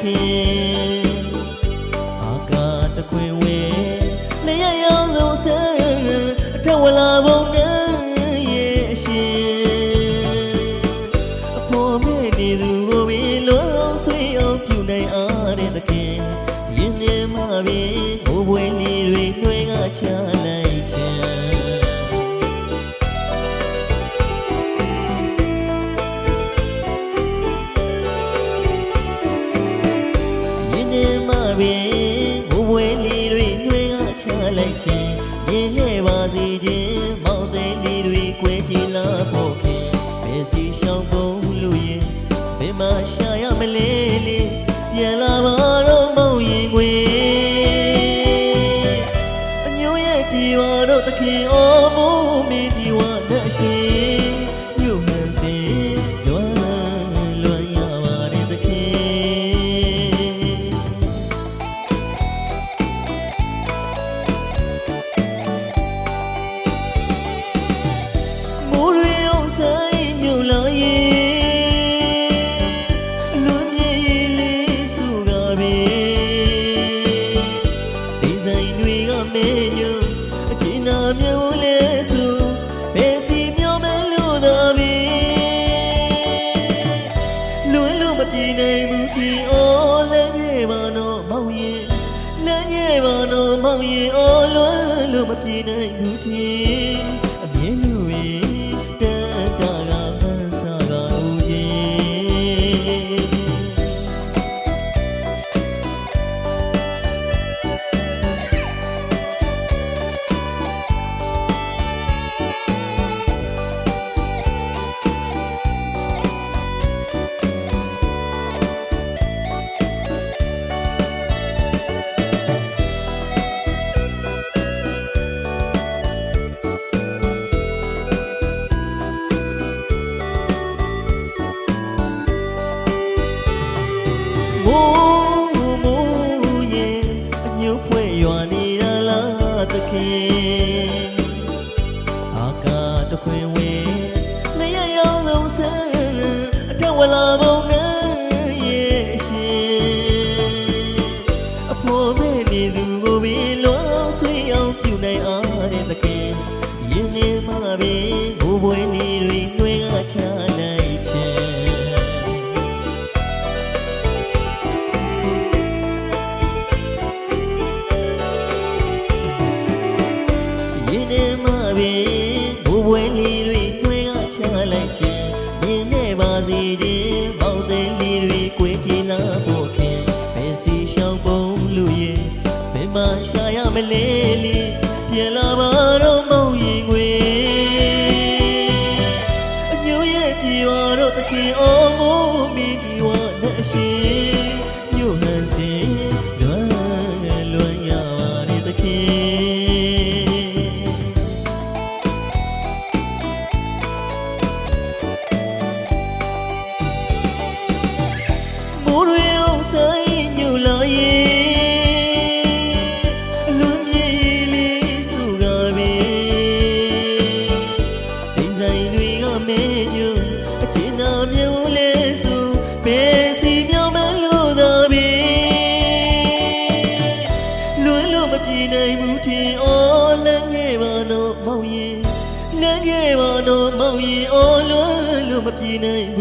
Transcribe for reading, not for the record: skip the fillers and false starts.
ခင်အာကာတခွင်ဝဲနေရရောင်စုံဆန်းအထက်ဝလာဘုံနဲ့ရဲ့အရှင်အဖို့မဲ့နေသူကိုပဲလုံးလုံးဆွေးအောင်ပြုနိုင်အားတဲ့သခင်ယင်းနေမှာပဲဘိုးဘွေလေးတွေနှွေးကချလိုက်ချင်ဘိုးဘွေလေးတွေနှွေးကချလိုက်ခြင်းမြင်လဲပါစေခြင်းမောင်သိန်းလေးတွေကွဲကြည်လာဖို့ခင်ဘယ်စီရှောင်းကုန်လို့ရင်ဘယ်မှာရှာရမလဲလေပြန်လာပါတော့မောင်ရင်ခွေအညိုရဲ့ပြေပါတော့သခင်အော်မိုးမင်းဒီဝါနဲ့ရှင်ညို့မှန်စေလွမ်းရပါတယ်သခင်ပြည်နိုင်မှုတီအော်လည်းခဲ့ပါတော့မောင်ရင်လည်းခဲ့ပါတော့မောင်ရင်အော်လွမ်းလို့မပြည်နိုင်မှုတီအမြင်လူရင်တန်တာကမှန်းစားကဦးခြင်းရွာနေတာလားသခင်အာကာတခွင်ဝဲနေရရောင်စုံဆန်းအထက်ဝလာဘုံနဲ့ရဲ့အရှင်အဖို့မဲ့နေသူကိုပဲလုံးဆွေးအောင်ပြုနိုင်အားတဲ့သခင်ယင်းနေမှာပဲဘိုးဘွေလေးတွေနှွေးကချလိုက်ချင်ဘိုးဘွေလေးတွေနှွေးကချလိုက်ခြင်းမြင်နေပါစေခြင်းမောင်သိန်းလေးတွေကိုကြည်လာဖို့ခင်ဘယ်စီရှောင်းပုံလို့ရင်ဘယ်မှာရှာရမလဲလေပြန်လာပါတော့မောင်ရင်ခွေအညိုရဲ့ပြေပါတော့သခင်အော်မိုးမင်းဒီဝါနဲ့အရှင်ညို့ဟန်စင်လွမ်းရပါတယ်သခင်ပြည်နိုင်မှုတီအော်လည်းခဲ့ပါတော့မောင်ရင်လည်းခဲ့ပါတော့မောင်ရင်အော်လွမ်းလို့မပြည်နိုင်